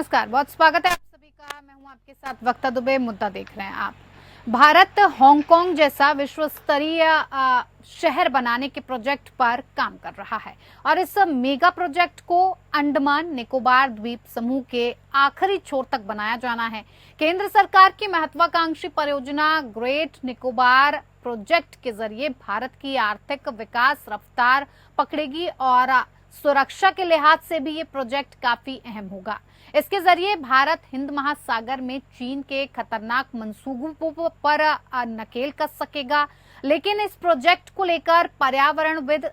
नमस्कार, बहुत स्वागत है आप सभी का। मैं हूं आपके साथ वक्ता दुबे। मुद्दा देख रहे हैं आप। भारत हांगकांग जैसा विश्व स्तरीय शहर बनाने के प्रोजेक्ट पर काम कर रहा है और इस मेगा प्रोजेक्ट को अंडमान निकोबार द्वीप समूह के आखिरी छोर तक बनाया जाना है। केंद्र सरकार की महत्वाकांक्षी परियोजना ग्रेट निकोबार प्रोजेक्ट के जरिए भारत की आर्थिक विकास रफ्तार पकड़ेगी और सुरक्षा के लिहाज से भी ये प्रोजेक्ट काफी अहम होगा। इसके जरिए भारत हिंद महासागर में चीन के खतरनाक मंसूबों पर नकेल कस सकेगा। लेकिन इस प्रोजेक्ट को लेकर पर्यावरणविद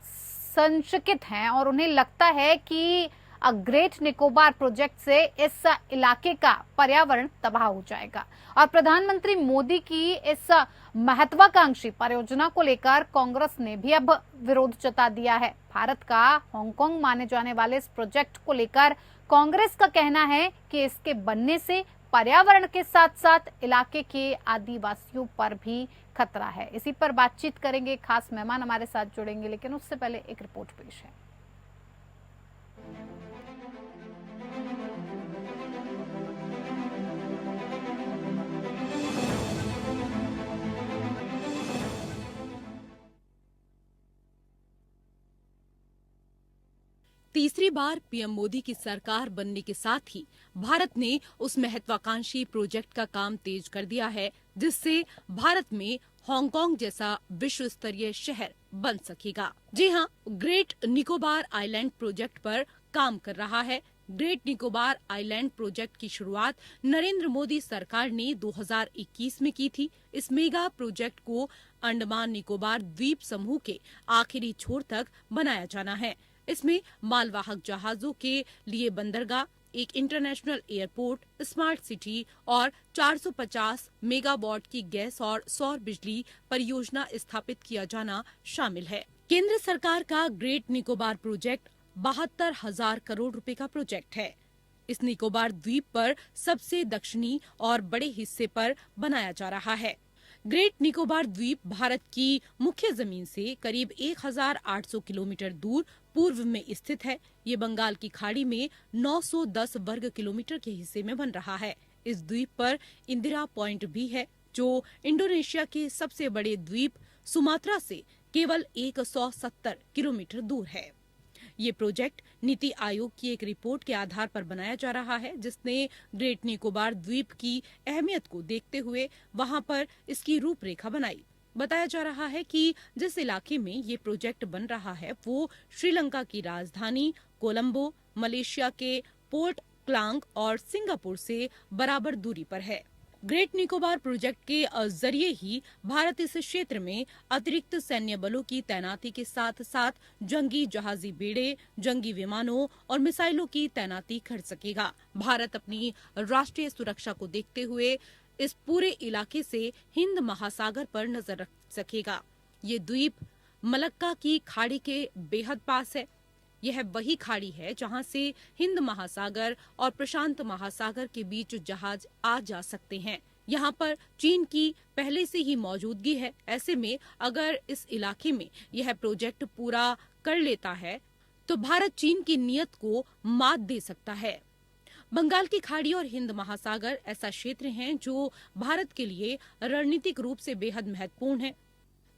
संशयित हैं और उन्हें लगता है कि ग्रेट निकोबार प्रोजेक्ट से इस इलाके का पर्यावरण तबाह हो जाएगा। और प्रधानमंत्री मोदी की इस महत्वाकांक्षी परियोजना को लेकर कांग्रेस ने भी अब विरोध जता दिया है। भारत का हांगकांग माने जाने वाले इस प्रोजेक्ट को लेकर कांग्रेस का कहना है कि इसके बनने से पर्यावरण के साथ साथ इलाके के आदिवासियों पर भी खतरा है। इसी पर बातचीत करेंगे, खास मेहमान हमारे साथ जुड़ेंगे, लेकिन उससे पहले एक रिपोर्ट पेश है। तीसरी बार पीएम मोदी की सरकार बनने के साथ ही भारत ने उस महत्वाकांक्षी प्रोजेक्ट का काम तेज कर दिया है जिससे भारत में हांगकांग जैसा विश्व स्तरीय शहर बन सकेगा। जी हां, ग्रेट निकोबार आइलैंड प्रोजेक्ट पर काम कर रहा है। ग्रेट निकोबार आइलैंड प्रोजेक्ट की शुरुआत नरेंद्र मोदी सरकार ने 2021 में की थी। इस मेगा प्रोजेक्ट को अंडमान निकोबार द्वीप समूह के आखिरी छोर तक बनाया जाना है। इसमें मालवाहक जहाजों के लिए बंदरगाह, एक इंटरनेशनल एयरपोर्ट, स्मार्ट सिटी और 450 मेगावाट की गैस और सौर बिजली परियोजना स्थापित किया जाना शामिल है। केंद्र सरकार का ग्रेट निकोबार प्रोजेक्ट 72,000 करोड़ रुपए का प्रोजेक्ट है। इस निकोबार द्वीप पर सबसे दक्षिणी और बड़े हिस्से पर बनाया जा रहा है। ग्रेट निकोबार द्वीप भारत की मुख्य जमीन से करीब 1,800 किलोमीटर दूर पूर्व में स्थित है। ये बंगाल की खाड़ी में 910 वर्ग किलोमीटर के हिस्से में बन रहा है। इस द्वीप पर इंदिरा पॉइंट भी है, जो इंडोनेशिया के सबसे बड़े द्वीप सुमात्रा से केवल 170 किलोमीटर दूर है। ये प्रोजेक्ट नीति आयोग की एक रिपोर्ट के आधार पर बनाया जा रहा है, जिसने ग्रेट निकोबार द्वीप की अहमियत को देखते हुए वहां पर इसकी रूपरेखा बनाई। बताया जा रहा है कि जिस इलाके में ये प्रोजेक्ट बन रहा है वो श्रीलंका की राजधानी कोलंबो, मलेशिया के पोर्ट क्लांग और सिंगापुर से बराबर दूरी पर है। ग्रेट निकोबार प्रोजेक्ट के जरिए ही भारत इस क्षेत्र में अतिरिक्त सैन्य बलों की तैनाती के साथ साथ जंगी जहाजी बेड़े, जंगी विमानों और मिसाइलों की तैनाती कर सकेगा। भारत अपनी राष्ट्रीय सुरक्षा को देखते हुए इस पूरे इलाके से हिंद महासागर पर नजर रख सकेगा। ये द्वीप मलक्का की खाड़ी के बेहद पास है। यह वही खाड़ी है जहां से हिंद महासागर और प्रशांत महासागर के बीच जहाज आ जा सकते हैं। यहाँ पर चीन की पहले से ही मौजूदगी है। ऐसे में अगर इस इलाके में यह प्रोजेक्ट पूरा कर लेता है तो भारत चीन की नीयत को मात दे सकता है। बंगाल की खाड़ी और हिंद महासागर ऐसा क्षेत्र है जो भारत के लिए रणनीतिक रूप से बेहद महत्वपूर्ण है।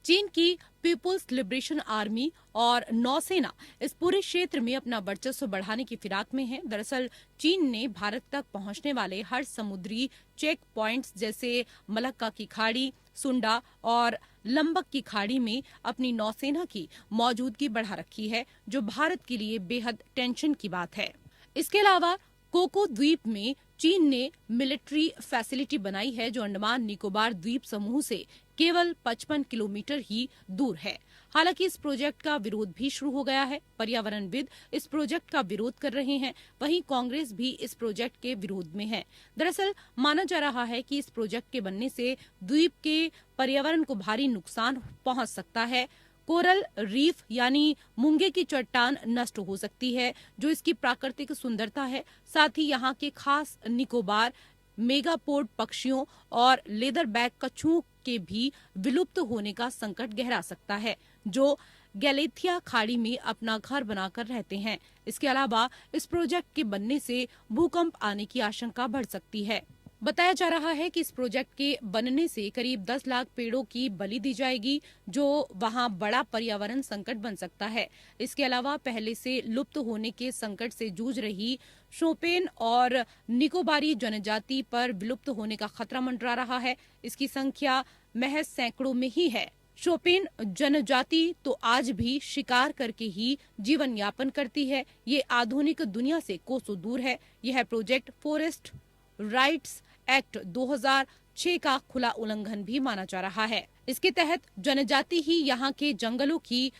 चीन की पीपुल्स लिबरेशन आर्मी और नौसेना इस पूरे क्षेत्र में अपना वर्चस्व बढ़ाने की फिराक में है। दरअसल चीन ने भारत तक पहुंचने वाले हर समुद्री चेक पॉइंट्स जैसे मलक्का की खाड़ी, सुंडा और लंबक की खाड़ी में अपनी नौसेना की मौजूदगी बढ़ा रखी है, जो भारत के लिए बेहद टेंशन की बात है। इसके अलावा कोको द्वीप में चीन ने मिलिट्री फैसिलिटी बनाई है, जो अंडमान निकोबार द्वीप समूह से केवल 55 किलोमीटर ही दूर है। हालांकि इस प्रोजेक्ट का विरोध भी शुरू हो गया है। पर्यावरणविद इस प्रोजेक्ट का विरोध कर रहे हैं, वहीं कांग्रेस भी इस प्रोजेक्ट के विरोध में है। दरअसल माना जा रहा है कि इस प्रोजेक्ट के बनने से द्वीप के पर्यावरण को भारी नुकसान पहुंच सकता है। कोरल रीफ यानी मूंगे की चट्टान नष्ट हो सकती है, जो इसकी प्राकृतिक सुंदरता है। साथ ही यहाँ के खास निकोबार मेगापोड पक्षियों और लेदर बैक कछुओं के भी विलुप्त होने का संकट गहरा सकता है, जो गैलेथिया खाड़ी में अपना घर बनाकर रहते हैं। इसके अलावा इस प्रोजेक्ट के बनने से भूकंप आने की आशंका बढ़ सकती है। बताया जा रहा है कि इस प्रोजेक्ट के बनने से करीब 10 लाख पेड़ों की बलि दी जाएगी, जो वहां बड़ा पर्यावरण संकट बन सकता है। इसके अलावा पहले से लुप्त होने के संकट से जूझ रही शोपेन और निकोबारी जनजाति पर विलुप्त होने का खतरा मंडरा रहा है। इसकी संख्या महज सैकड़ों में ही है। शोपेन जनजाति तो आज भी शिकार करके ही जीवन यापन करती है। ये आधुनिक दुनिया से कोसों दूर है। यह प्रोजेक्ट फॉरेस्ट राइट्स एक्ट 2006 का खुला उल्लंघन भी माना जा रहा है। इसके तहत जनजाति ही यहाँ के जंगलों की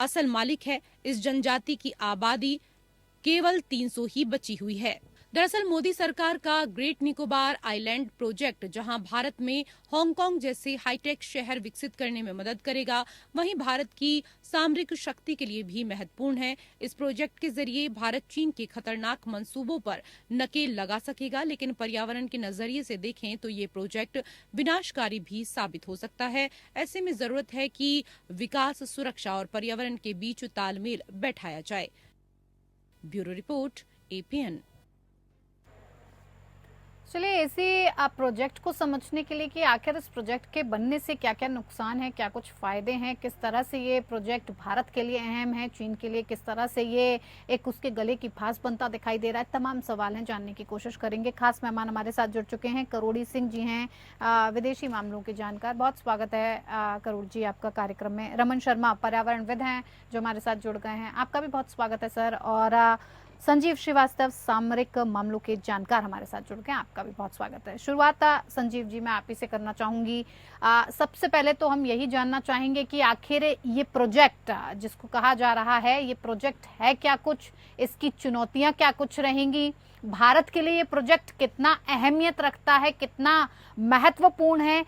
असल मालिक है। इस जनजाति की आबादी केवल 300 ही बची हुई है। दरअसल मोदी सरकार का ग्रेट निकोबार आइलैंड प्रोजेक्ट जहां भारत में हांगकांग जैसे हाईटेक शहर विकसित करने में मदद करेगा, वहीं भारत की सामरिक शक्ति के लिए भी महत्वपूर्ण है। इस प्रोजेक्ट के जरिए भारत चीन के खतरनाक मंसूबों पर नकेल लगा सकेगा, लेकिन पर्यावरण के नजरिए से देखें तो ये प्रोजेक्ट विनाशकारी भी साबित हो सकता है। ऐसे में जरूरत है कि विकास, सुरक्षा और पर्यावरण के बीच तालमेल बैठाया जाए। Bureau report, APN। चलिए इसी प्रोजेक्ट को समझने के लिए कि आखिर इस प्रोजेक्ट के बनने से क्या क्या नुकसान है, क्या कुछ फायदे हैं, किस तरह से ये प्रोजेक्ट भारत के लिए अहम है, चीन के लिए किस तरह से ये एक उसके गले की फांस बनता दिखाई दे रहा है, तमाम सवाल हैं, जानने की कोशिश करेंगे। खास मेहमान हमारे साथ जुड़ चुके हैं, करोड़ी सिंह जी हैं, विदेशी मामलों के जानकार। बहुत स्वागत है करोड़ जी आपका कार्यक्रम में। रमन शर्मा पर्यावरणविद हैं जो हमारे साथ जुड़ गए हैं, आपका भी बहुत स्वागत है सर। और संजीव श्रीवास्तव सामरिक मामलों के जानकार हमारे साथ जुड़ गए, आपका भी बहुत स्वागत है। शुरुआत संजीव जी मैं आप ही से करना चाहूंगी। सबसे पहले तो हम यही जानना चाहेंगे कि आखिर ये प्रोजेक्ट जिसको कहा जा रहा है, ये प्रोजेक्ट है क्या कुछ, इसकी चुनौतियां क्या कुछ रहेंगी, भारत के लिए ये प्रोजेक्ट कितना अहमियत रखता है, कितना महत्वपूर्ण है।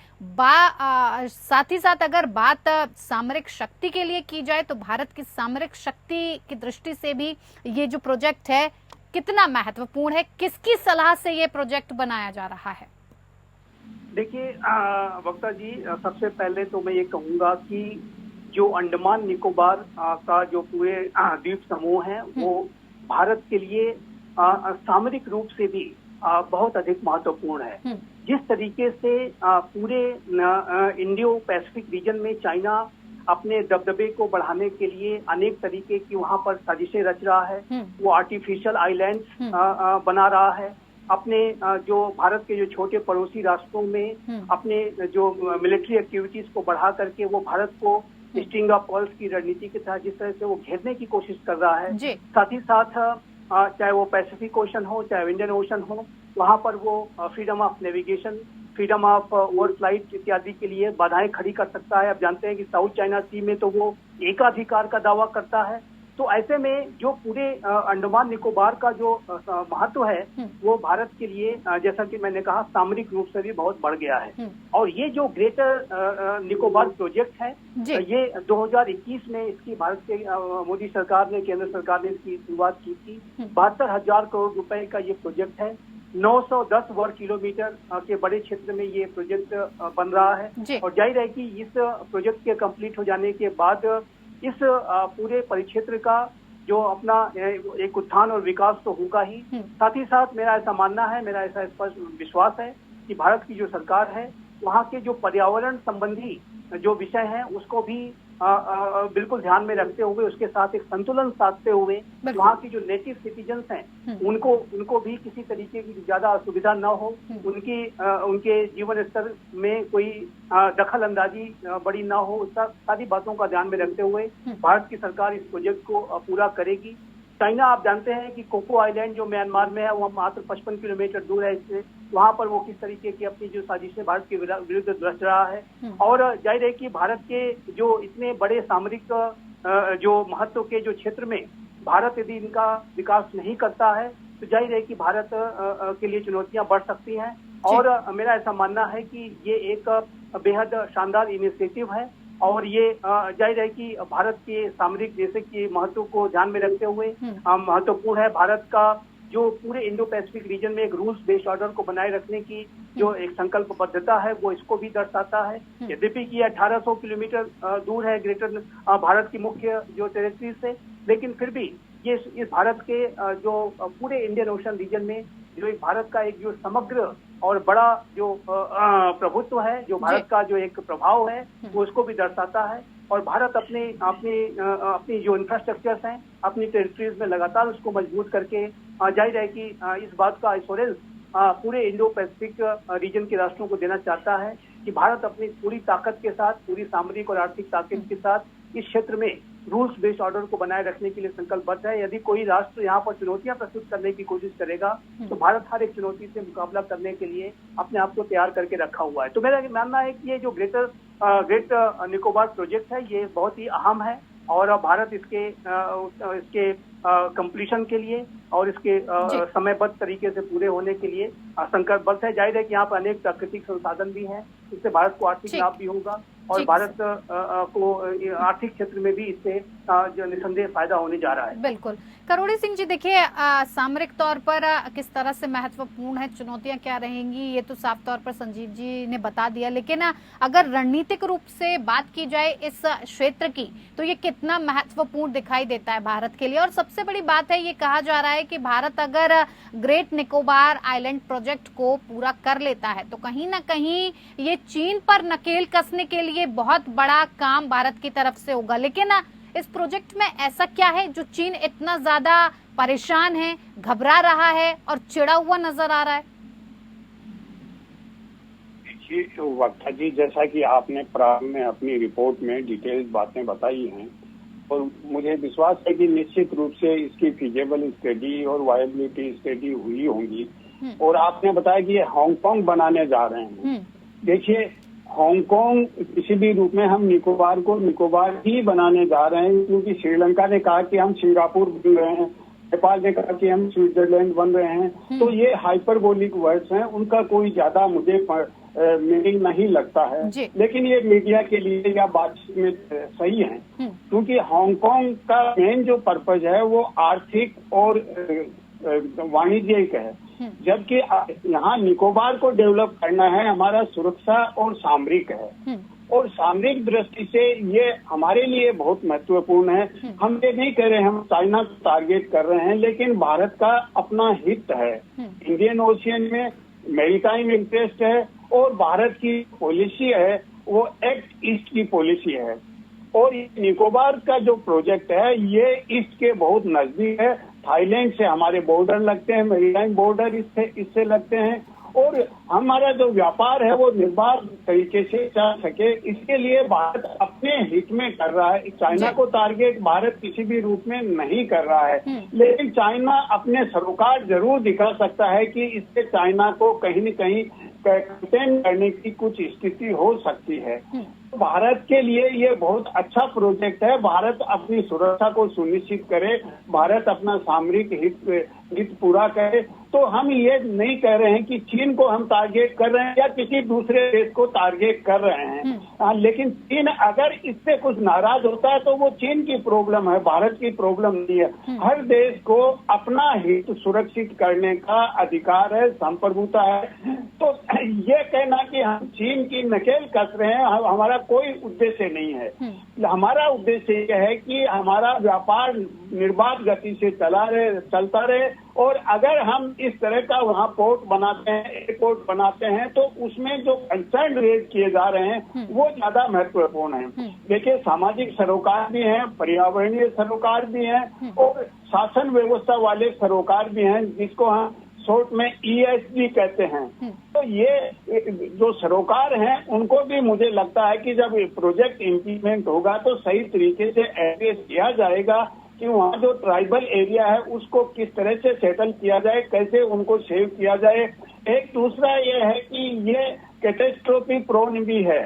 साथ ही साथ अगर बात सामरिक शक्ति के लिए की जाए तो भारत की सामरिक शक्ति की दृष्टि से भी ये जो प्रोजेक्ट है कितना महत्वपूर्ण है, किसकी सलाह से ये प्रोजेक्ट बनाया जा रहा है? देखिए वक्ता जी, सबसे पहले तो मैं ये कहूँगा कि जो अंडमान निकोबार का जो पूरे द्वीप समूह है वो भारत के लिए सामरिक रूप से भी बहुत अधिक महत्वपूर्ण है। जिस तरीके से पूरे इंडियो पैसिफिक रीजन में चाइना अपने दबदबे को बढ़ाने के लिए अनेक तरीके की वहां पर साजिशें रच रहा है, वो आर्टिफिशियल आइलैंड्स बना रहा है, अपने जो भारत के जो छोटे पड़ोसी राष्ट्रों में अपने जो मिलिट्री एक्टिविटीज को बढ़ा करके वो भारत को स्ट्रिंग ऑफ पर्ल्स की रणनीति के तहत जिस तरह से वो घेरने की कोशिश कर रहा है, साथ ही साथ चाहे वो पैसिफिक ओशन हो चाहे इंडियन ओशन हो, वहां पर वो freedom of navigation, freedom of over flight इत्यादि के लिए बाधाएं खड़ी कर सकता है। अब जानते हैं कि साउथ चाइना सी में तो वो एकाधिकार का दावा करता है। तो ऐसे में जो पूरे अंडमान निकोबार का जो महत्व है वो भारत के लिए जैसा कि मैंने कहा सामरिक रूप से भी बहुत बढ़ गया है। और ये जो ग्रेटर निकोबार प्रोजेक्ट है ये 2021 में इसकी भारत के मोदी सरकार ने, केंद्र सरकार ने इसकी शुरुआत की थी। 72,000 करोड़ रुपए का ये प्रोजेक्ट है। 910 वर्ग किलोमीटर के बड़े क्षेत्र में ये प्रोजेक्ट बन रहा है और जाहिर है कि इस प्रोजेक्ट के कंप्लीट हो जाने के बाद इस पूरे परिक्षेत्र का जो अपना एक उत्थान और विकास तो होगा ही, साथ ही साथ मेरा ऐसा मानना है, मेरा ऐसा स्पष्ट विश्वास है कि भारत की जो सरकार है वहाँ के जो पर्यावरण संबंधी जो विषय हैं उसको भी बिल्कुल ध्यान में रखते हुए, उसके साथ एक संतुलन साधते हुए वहाँ की जो नेटिव सिटीजन्स हैं उनको भी किसी तरीके की ज्यादा असुविधा न हो, उनके जीवन स्तर में कोई दखल अंदाजी बड़ी न हो, सारी बातों का ध्यान में रखते हुए भारत की सरकार इस प्रोजेक्ट को पूरा करेगी। चाइना आप जानते हैं कि कोको आइलैंड जो म्यांमार में है वो मात्र 55 किलोमीटर दूर है इससे, वहां पर वो किस तरीके की अपनी जो साजिशें भारत के विरुद्ध रच रहा है। और जाहिर है कि भारत के जो इतने बड़े सामरिक जो महत्व के जो क्षेत्र में भारत यदि इनका विकास नहीं करता है तो जाहिर है कि भारत के लिए चुनौतियां बढ़ सकती हैं। और मेरा ऐसा मानना है कि ये एक बेहद शानदार इनिशिएटिव है और ये जाहिर है कि भारत के सामरिक जैसे कि महत्व को ध्यान में रखते हुए महत्वपूर्ण है। भारत का जो पूरे इंडो पैसिफिक रीजन में एक रूल्स बेस्ड ऑर्डर को बनाए रखने की जो एक संकल्पबद्धता है वो इसको भी दर्शाता है। यद्यपि कि 1800 किलोमीटर दूर है ग्रेटर भारत की मुख्य जो टेरिटरी से, लेकिन फिर भी ये इस भारत के जो पूरे इंडियन ओशन रीजन में जो एक भारत का एक जो समग्र और बड़ा जो प्रभुत्व है, जो भारत का जो एक प्रभाव है, वो उसको भी दर्शाता है। और भारत अपनी जो इंफ्रास्ट्रक्चर्स हैं, अपनी टेरिटरीज में लगातार उसको मजबूत करके जाहिर है कि इस बात का एश्योरेंस पूरे इंडो पैसिफिक रीजन के राष्ट्रों को देना चाहता है कि भारत अपनी पूरी ताकत के साथ, पूरी सामरिक और आर्थिक ताकत के साथ इस क्षेत्र में रूल्स बेस्ड ऑर्डर को बनाए रखने के लिए संकल्पबद्ध है। यदि कोई राष्ट्र यहाँ पर चुनौतियां प्रस्तुत करने की कोशिश करेगा तो भारत हर एक चुनौती से मुकाबला करने के लिए अपने आप को तैयार करके रखा हुआ है। तो मेरा मानना है कि ये जो ग्रेट निकोबार प्रोजेक्ट है ये बहुत ही अहम है और भारत इसके कंप्लीशन के लिए और इसके समयबद्ध तरीके से पूरे होने के लिए संकल्पबद्ध है। जाहिर है कि यहाँ पर अनेक प्राकृतिक संसाधन भी हैं, इससे भारत को आर्थिक लाभ भी होगा और भारत को आर्थिक क्षेत्र में भी इससे जो निसंदेह फायदा होने जा रहा है। बिल्कुल। करोड़ी सिंह जी, देखिए सामरिक तौर पर किस तरह से महत्वपूर्ण है, चुनौतियां क्या रहेंगी, ये तो साफ तौर पर संजीव जी ने बता दिया, लेकिन अगर रणनीतिक रूप से बात की जाए इस क्षेत्र की तो ये कितना महत्वपूर्ण दिखाई देता है भारत के लिए। और सबसे बड़ी बात है, ये कहा जा रहा है कि भारत अगर ग्रेट निकोबार आइलैंड प्रोजेक्ट को पूरा कर लेता है तो कहीं ना कहीं ये चीन पर नकेल कसने के लिए बहुत बड़ा काम भारत की तरफ से होगा। लेकिन इस प्रोजेक्ट में ऐसा क्या है जो चीन इतना ज्यादा परेशान है, घबरा रहा है और चिढ़ा हुआ नजर आ रहा है? वक्ता जी, जैसा कि आपने प्रारंभ में अपनी रिपोर्ट में डिटेल्स बातें बताई हैं और मुझे विश्वास है कि निश्चित रूप से इसकी फिजिबल स्टडी और वायबिलिटी स्टडी हुई होंगी। और आपने बताया कि ये हांगकांग बनाने जा रहे हैं। देखिए, हांगकांग किसी भी रूप में हम निकोबार को निकोबार ही बनाने जा रहे हैं, क्योंकि श्रीलंका ने कहा कि हम सिंगापुर बन रहे हैं, नेपाल ने कहा कि हम स्विट्जरलैंड बन रहे हैं। तो ये हाइपरबोलिक वर्ड्स हैं, उनका कोई ज्यादा मुझे मीनिंग नहीं लगता है, लेकिन ये मीडिया के लिए या बातचीत में सही है, क्योंकि हांगकांग का मेन जो पर्पज है वो आर्थिक और वाणिज्यिक है, जबकि यहाँ निकोबार को डेवलप करना है हमारा सुरक्षा और सामरिक है। और सामरिक दृष्टि से ये हमारे लिए बहुत महत्वपूर्ण है। हम ये नहीं कह रहे हम चाइना को टारगेट कर रहे हैं, लेकिन भारत का अपना हित है, इंडियन ओशियन में मैरीटाइम इंटरेस्ट है और भारत की पॉलिसी है वो एक्ट ईस्ट की पॉलिसी है। और निकोबार का जो प्रोजेक्ट है ये ईस्ट के बहुत नजदीक है, थाईलैंड से हमारे बॉर्डर लगते हैं, मैरीटाइम बॉर्डर इससे लगते हैं और हमारा जो व्यापार है वो निर्बाध तरीके से चल सके, इसके लिए भारत अपने हित में कर रहा है। चाइना को टारगेट भारत किसी भी रूप में नहीं कर रहा है, लेकिन चाइना अपने सरोकार जरूर दिखा सकता है कि इससे चाइना को कहीं न कहीं कंटेन करने की कुछ स्थिति हो सकती है। भारत के लिए ये बहुत अच्छा प्रोजेक्ट है। भारत अपनी सुरक्षा को सुनिश्चित करे, भारत अपना सामरिक हित पूरा करे। तो हम ये नहीं कह रहे हैं कि चीन को हम टारगेट कर रहे हैं या किसी दूसरे देश को टारगेट कर रहे हैं, लेकिन चीन अगर इससे कुछ नाराज होता है तो वो चीन की प्रॉब्लम है, भारत की प्रॉब्लम नहीं है। हर देश को अपना हित सुरक्षित करने का अधिकार है, संप्रभुता है। तो ये कहना कि हम चीन की नकेल कस रहे हैं, हमारा कोई उद्देश्य नहीं है। हमारा उद्देश्य ये है कि हमारा व्यापार निर्बाध गति से चलता रहे और अगर हम इस तरह का वहाँ पोर्ट बनाते हैं, एयरपोर्ट बनाते हैं, तो उसमें जो कंसर्न रेज किए जा रहे हैं वो ज्यादा महत्वपूर्ण है। देखिए, सामाजिक सरोकार भी हैं, पर्यावरणीय सरोकार भी हैं और शासन व्यवस्था वाले सरोकार भी हैं, जिसको हम शॉर्ट में ESG कहते हैं। तो ये जो सरोकार हैं उनको भी मुझे लगता है कि जब प्रोजेक्ट इम्प्लीमेंट होगा तो सही तरीके से एड्रेस किया जाएगा कि वहाँ जो ट्राइबल एरिया है उसको किस तरह से सेटल किया जाए, कैसे उनको सेव किया जाए। एक दूसरा ये है कि ये कैटेस्ट्रोफी प्रोन भी है,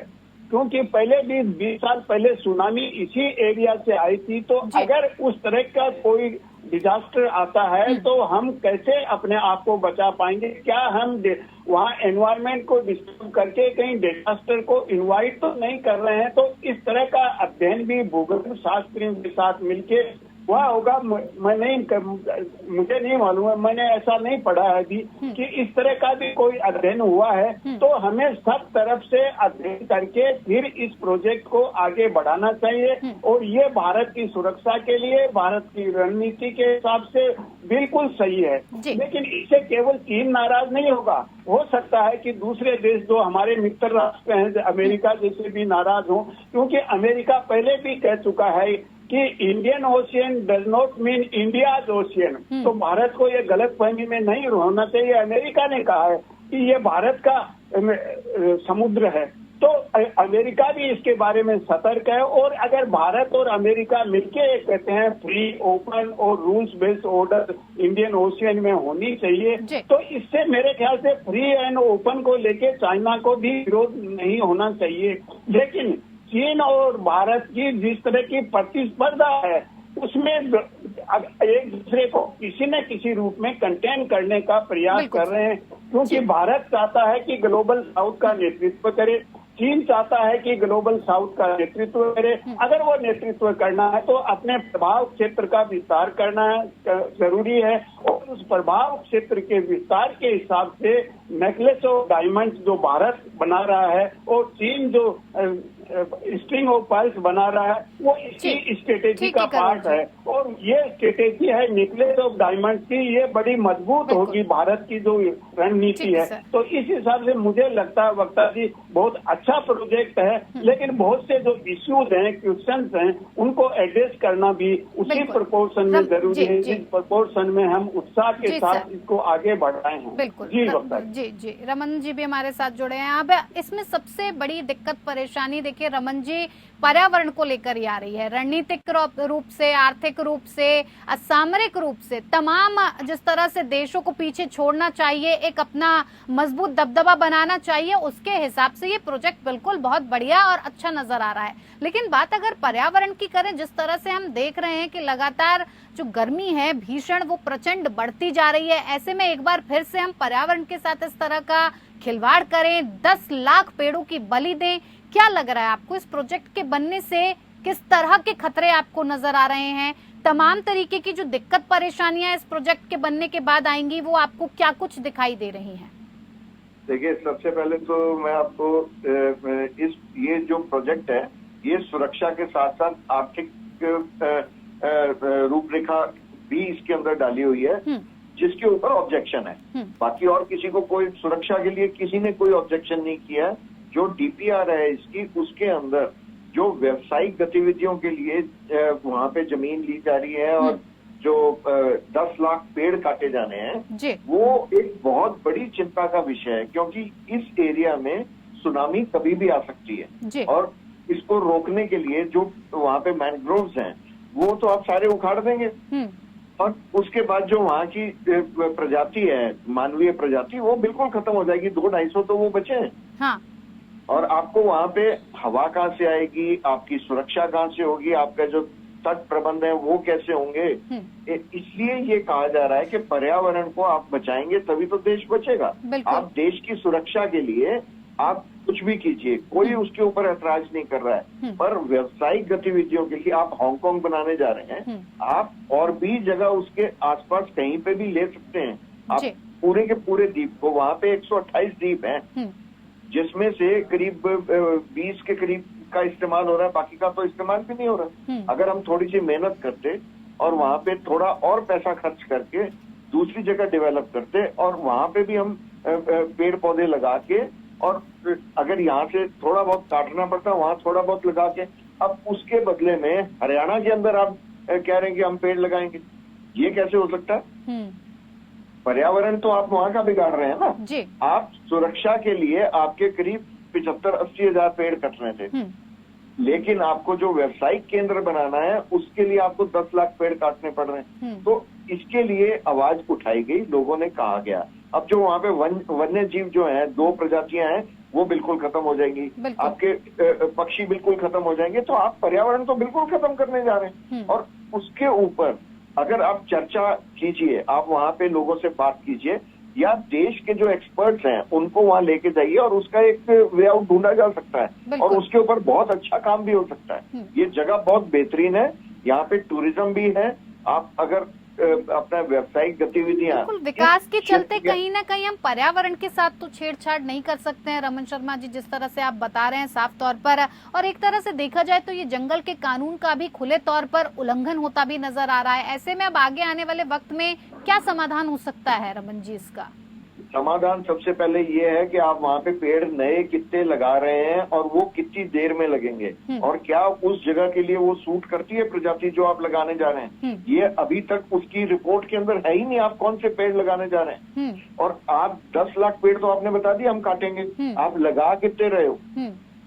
क्योंकि पहले भी 20 साल पहले सुनामी इसी एरिया से आई थी। तो अगर उस तरह का कोई डिजास्टर आता है तो हम कैसे अपने आप को बचा पाएंगे? क्या हम वहाँ एनवायरमेंट को डिस्टर्ब करके कहीं डिजास्टर को इनवाइट तो नहीं कर रहे हैं? तो इस तरह का अध्ययन भी भूगोल शास्त्रियों के साथ मिलके हुआ होगा, मुझे नहीं मालूम है, मैंने ऐसा नहीं पढ़ा है अभी कि इस तरह का भी कोई अध्ययन हुआ है। तो हमें सब तरफ से अध्ययन करके फिर इस प्रोजेक्ट को आगे बढ़ाना चाहिए और ये भारत की सुरक्षा के लिए, भारत की रणनीति के हिसाब से बिल्कुल सही है। लेकिन इससे केवल चीन नाराज नहीं होगा, हो सकता है कि दूसरे देश जो हमारे मित्र राष्ट्र हैं, अमेरिका जैसे भी नाराज हों, क्योंकि अमेरिका पहले भी कह चुका है कि Indian ocean does not mean India's ocean. तो भारत को ये गलतफहमी में नहीं होना चाहिए। अमेरिका ने कहा है कि ये भारत का समुद्र है, तो अमेरिका भी इसके बारे में सतर्क है। और अगर भारत और अमेरिका मिलके कहते हैं फ्री, ओपन और rules based order Indian ocean में होनी चाहिए, तो इससे मेरे ख्याल से फ्री एंड ओपन को लेके चाइना को भी विरोध नहीं होना चाहिए। लेकिन चीन और भारत की जिस तरह की प्रतिस्पर्धा है, उसमें एक दूसरे को किसी न किसी रूप में कंटेन करने का प्रयास कर रहे हैं, क्योंकि भारत चाहता है कि ग्लोबल साउथ का नेतृत्व करे, चीन चाहता है कि ग्लोबल साउथ का नेतृत्व करे। अगर वो नेतृत्व करना है तो अपने प्रभाव क्षेत्र का विस्तार करना जरूरी है, और उस प्रभाव क्षेत्र के विस्तार के हिसाब से नेकलेस ऑफ डायमंड्स जो भारत बना रहा है और चीन जो स्ट्रिंग ऑफ पर्ल्स बना रहा है, वो इसी स्ट्रेटेजी का पार्ट है। और ये स्ट्रेटेजी है नेकलेस ऑफ डायमंड्स की, ये बड़ी मजबूत होगी भारत की जो रणनीति है। तो इस हिसाब से मुझे लगता है वक्ता जी बहुत अच्छा प्रोजेक्ट है, लेकिन बहुत से जो इश्यूज हैं, क्वेश्चंस हैं, उनको एड्रेस करना भी उसी प्रोपोर्शन में जरूरी है, जिस प्रोपोर्शन में हम उत्साह के साथ इसको आगे बढ़ाए हैं। बिल्कुल जी वक्ता जी रमन जी भी हमारे साथ जुड़े हैं। अब इसमें सबसे बड़ी दिक्कत परेशानी देखिए रमन जी पर्यावरण को लेकर ही आ रही है, रणनीतिक रूप से, आर्थिक रूप से, सामरिक रूप से, तमाम जिस तरह से देशों को पीछे छोड़ना चाहिए, एक अपना मजबूत दबदबा बनाना चाहिए, उसके हिसाब से ये प्रोजेक्ट बिल्कुल बहुत बढ़िया और अच्छा नजर आ रहा है। लेकिन बात अगर पर्यावरण की करें, जिस तरह से हम देख रहे हैं कि लगातार जो गर्मी है भीषण, वो प्रचंड बढ़ती जा रही है, ऐसे में एक बार फिर से हम पर्यावरण के साथ इस तरह का खिलवाड़ करें, 10 लाख पेड़ों की बलि दें, क्या लग रहा है आपको इस प्रोजेक्ट के बनने से किस तरह के खतरे आपको नजर आ रहे हैं? तमाम तरीके की जो दिक्कत परेशानियां इस प्रोजेक्ट के बनने के बाद आएंगी, वो आपको क्या कुछ दिखाई दे रही हैं? देखिए, सबसे पहले तो मैं आपको ये जो प्रोजेक्ट है, ये सुरक्षा के साथ साथ आर्थिक रूपरेखा भी इसके अंदर डाली हुई है, जिसके ऊपर ऑब्जेक्शन है। बाकी और किसी को कोई सुरक्षा के लिए किसी ने कोई ऑब्जेक्शन नहीं किया। जो डीपीआर है इसकी, उसके अंदर जो व्यावसायिक गतिविधियों के लिए वहां पे जमीन ली जा रही है और जो 10 लाख पेड़ काटे जाने हैं, वो एक बहुत बड़ी चिंता का विषय है, क्योंकि इस एरिया में सुनामी कभी भी आ सकती है। और इसको रोकने के लिए जो वहां पे मैंग्रोव्स हैं, वो तो आप सारे उखाड़ देंगे, और उसके बाद जो वहाँ की प्रजाति है, मानवीय प्रजाति, वो बिल्कुल खत्म हो जाएगी। 200-250 तो वो बचे हैं। हाँ। और आपको वहाँ पे हवा कहाँ से आएगी, आपकी सुरक्षा कहाँ से होगी, आपका जो तट प्रबंध है वो कैसे होंगे? इसलिए ये कहा जा रहा है कि पर्यावरण को आप बचाएंगे तभी तो देश बचेगा। आप देश की सुरक्षा के लिए आप कुछ भी कीजिए, कोई उसके ऊपर ऐतराज नहीं कर रहा है, पर व्यावसायिक गतिविधियों के लिए आप हांगकांग बनाने जा रहे हैं, आप और भी जगह उसके आसपास कहीं पे भी ले सकते हैं। आप पूरे के पूरे द्वीप को, वहाँ पे 128 द्वीप हैं, जिसमें से करीब 20 के करीब का इस्तेमाल हो रहा है, बाकी का तो इस्तेमाल भी नहीं हो रहा। अगर हम थोड़ी सी मेहनत करते और वहाँ पे थोड़ा और पैसा खर्च करके दूसरी जगह डेवलप करते और वहाँ पे भी हम पेड़ पौधे लगा के, और अगर यहाँ से थोड़ा बहुत काटना पड़ता है, वहाँ थोड़ा बहुत लगा के, अब उसके बदले में हरियाणा के अंदर आप कह रहे हैं कि हम पेड़ लगाएंगे, ये कैसे हो सकता है? पर्यावरण तो आप वहाँ का बिगाड़ रहे हैं ना। आप सुरक्षा के लिए आपके करीब 75-80 हजार पेड़ कट रहे थे, लेकिन आपको जो व्यावसायिक केंद्र बनाना है उसके लिए आपको 10 लाख पेड़ काटने पड़ रहे हैं। तो इसके लिए आवाज उठाई गई, लोगों ने कहा गया। अब जो वहाँ पे वन्य जीव जो हैं, 2 प्रजातियां हैं, वो बिल्कुल खत्म हो जाएंगी, आपके पक्षी बिल्कुल खत्म हो जाएंगे, तो आप पर्यावरण तो बिल्कुल खत्म करने जा रहे हैं। और उसके ऊपर अगर आप चर्चा कीजिए, आप वहाँ पे लोगों से बात कीजिए, या देश के जो एक्सपर्ट्स हैं उनको वहाँ लेके जाइए, और उसका एक वे आउट ढूंढा जा सकता है, और उसके ऊपर बहुत अच्छा काम भी हो सकता है। ये जगह बहुत बेहतरीन है, यहाँ पे टूरिज्म भी है। आप अगर अपना व्यावसायिक गतिविधियां बिल्कुल, विकास के चलते कहीं ना कहीं हम पर्यावरण के साथ तो छेड़छाड़ नहीं कर सकते हैं रमन शर्मा जी, जिस तरह से आप बता रहे हैं साफ तौर पर। और एक तरह से देखा जाए तो ये जंगल के कानून का भी खुले तौर पर उल्लंघन होता भी नजर आ रहा है। ऐसे में अब आगे आने वाले वक्त में क्या समाधान हो सकता है रमन जी इसका? समाधान सबसे पहले ये है कि आप वहाँ पे पेड़ नए कितने लगा रहे हैं और वो कितनी देर में लगेंगे, और क्या उस जगह के लिए वो सूट करती है प्रजाति जो आप लगाने जा रहे हैं। ये अभी तक उसकी रिपोर्ट के अंदर है ही नहीं, आप कौन से पेड़ लगाने जा रहे हैं। और आप 10 लाख पेड़ तो आपने बता दिया हम काटेंगे, आप लगा कितने रहे हो।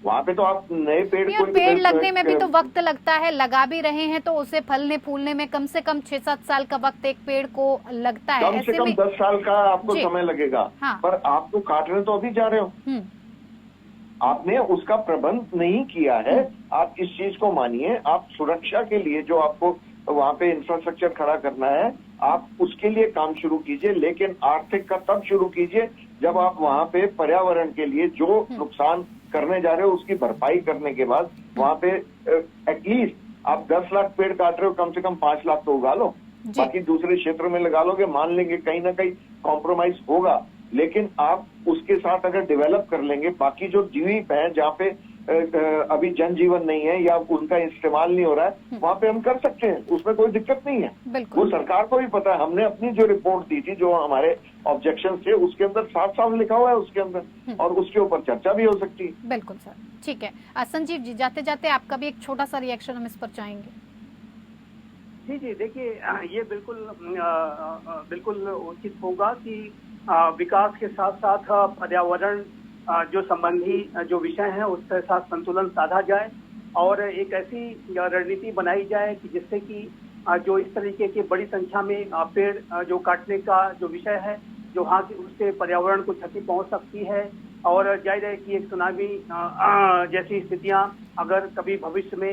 वहाँ पे तो आप नए पेड़ लगने में भी तो वक्त लगता है, लगा भी रहे हैं तो उसे फलने फूलने में कम से कम 6-7 साल का वक्त एक पेड़ को लगता है। कम से कम 10 साल का आपको समय लगेगा। हाँ। पर आप तो काट रहे तो अभी जा रहे हो, आपने उसका प्रबंध नहीं किया है। आप इस चीज को मानिए, आप सुरक्षा के लिए जो आपको वहाँ पे इंफ्रास्ट्रक्चर खड़ा करना है, आप उसके लिए काम शुरू कीजिए, लेकिन आर्थिक का तब शुरू कीजिए जब आप वहाँ पे पर्यावरण के लिए जो नुकसान करने जा रहे हो उसकी भरपाई करने के बाद वहाँ पे एटलीस्ट आप 10 लाख पेड़ काट रहे हो, कम से कम 5 लाख तो उगा लो। बाकी दूसरे क्षेत्र में लगा लोगे, मान लेंगे कहीं ना कहीं कॉम्प्रोमाइज होगा, लेकिन आप उसके साथ अगर डेवलप कर लेंगे बाकी जो द्वीप है जहाँ पे अभी जनजीवन नहीं है या उनका इस्तेमाल नहीं हो रहा है, वहाँ पे हम कर सकते हैं, उसमें कोई दिक्कत नहीं है। वो सरकार को भी पता है। हमने अपनी जो रिपोर्ट दी थी, जो हमारे ऑब्जेक्शन थे, उसके अंदर साफ-साफ लिखा हुआ है उसके अंदर, और उसके ऊपर चर्चा भी हो सकती है। बिल्कुल सर, ठीक है। संजीव जी, जाते जाते आपका भी एक छोटा सा रिएक्शन हम इस पर चाहेंगे। जी, देखिए ये बिल्कुल उचित होगा कि विकास के साथ साथ पर्यावरण जो संबंधी जो विषय है उसके साथ संतुलन साधा जाए और एक ऐसी रणनीति बनाई जाए कि जिससे कि जो इस तरीके के बड़ी संख्या में पेड़ जो काटने का जो विषय है, जो वहाँ की उससे पर्यावरण को क्षति पहुंच सकती है। और जाहिर है कि एक सुनामी जैसी स्थितियां अगर कभी भविष्य में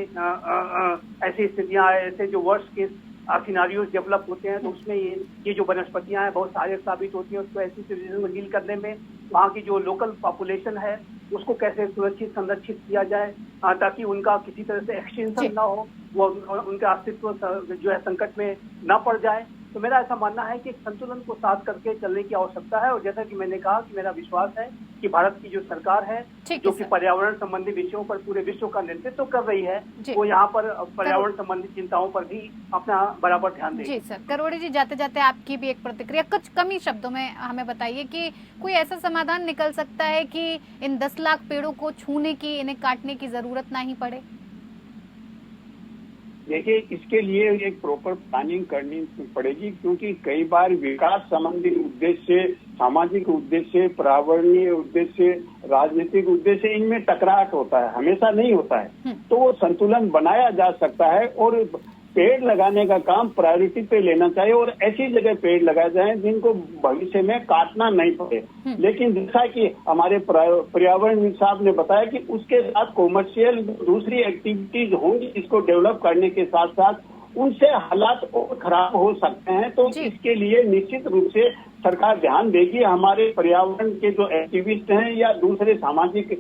ऐसी स्थितियां ऐसे जो वर्ष के सिनारियोज डेवलप होते हैं तो उसमें ये जो वनस्पतियां हैं बहुत सहायक साबित होती हैं उसको ऐसी सिचुएशन में डील करने में। वहाँ की जो लोकल पॉपुलेशन है उसको कैसे सुरक्षित संरक्षित किया जाए ताकि उनका किसी तरह से एक्सटेंशन ना हो, वो उनका अस्तित्व जो है संकट में ना पड़ जाए। तो मेरा ऐसा मानना है कि एक संतुलन को साथ करके चलने की आवश्यकता है। और जैसा कि मैंने कहा कि मेरा विश्वास है कि भारत की जो सरकार है जो कि पर्यावरण संबंधी विषयों पर पूरे विश्व का नेतृत्व कर रही है, वो यहाँ पर पर्यावरण संबंधी चिंताओं पर भी अपना बराबर ध्यान देगी। जी सर, करोड़ी जी, जाते जाते आपकी भी एक प्रतिक्रिया कुछ कम ही शब्दों में हमें बताइए कि कोई ऐसा समाधान निकल सकता है कि इन 10 लाख पेड़ों को छूने की, इन्हें काटने की जरूरत ना ही पड़े? देखिए, इसके लिए एक प्रॉपर प्लानिंग करनी पड़ेगी, क्योंकि कई बार विकास संबंधी उद्देश्य, सामाजिक उद्देश्य, पर्यावरणीय उद्देश्य, राजनीतिक उद्देश्य, इनमें टकराहट होता है, हमेशा नहीं होता है। तो वो संतुलन बनाया जा सकता है और पेड़ लगाने का काम प्रायोरिटी पे लेना चाहिए और ऐसी जगह पेड़ लगाए जाएं जिनको भविष्य में काटना नहीं पड़े। लेकिन जैसा कि हमारे पर्यावरण साहब ने बताया कि उसके साथ कॉमर्शियल दूसरी एक्टिविटीज होंगी, इसको डेवलप करने के साथ साथ उनसे हालात और खराब हो सकते हैं। तो इसके लिए निश्चित रूप से सरकार ध्यान देगी। हमारे पर्यावरण के जो एक्टिविस्ट हैं या दूसरे सामाजिक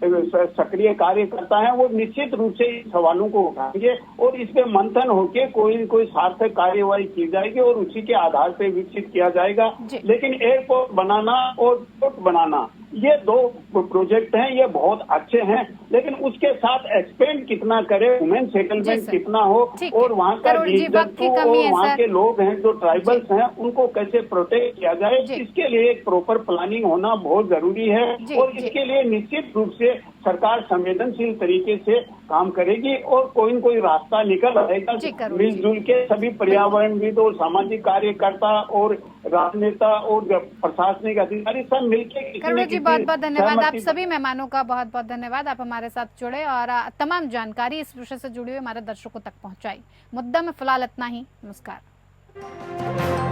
सक्रिय कार्यकर्ता हैं, वो निश्चित रूप से इन सवालों को उठाएंगे और इस पे मंथन होके कोई सार्थक कार्यवाही की जाएगी और उसी के आधार पे विकसित किया जाएगा। लेकिन एयरपोर्ट बनाना और पोर्ट बनाना, ये दो प्रोजेक्ट हैं, ये बहुत अच्छे हैं, लेकिन उसके साथ एक्सपेंड कितना करे, वुमेन सेटलमेंट कितना हो और वहाँ का जीव-जंतु और वहाँ के लोग हैं जो ट्राइबल्स हैं उनको कैसे प्रोटेक्ट किया जाए, इसके लिए एक प्रॉपर प्लानिंग होना बहुत जरूरी है। और इसके लिए निश्चित रूप से सरकार संवेदनशील तरीके से काम करेगी और कोई न कोई रास्ता निकल आएगा। मिलजुल के सभी पर्यावरणविद और सामाजिक कार्यकर्ता और राजनेता और प्रशासनिक अधिकारी सब मिलकर। करोड़ी जी, बहुत बहुत धन्यवाद। आप सभी मेहमानों का बहुत बहुत धन्यवाद, आप हमारे साथ जुड़े और तमाम जानकारी इस विषय से जुड़ी हुई हमारे दर्शकों तक पहुंचाई। मुद्दा में फिलहाल इतना ही। नमस्कार।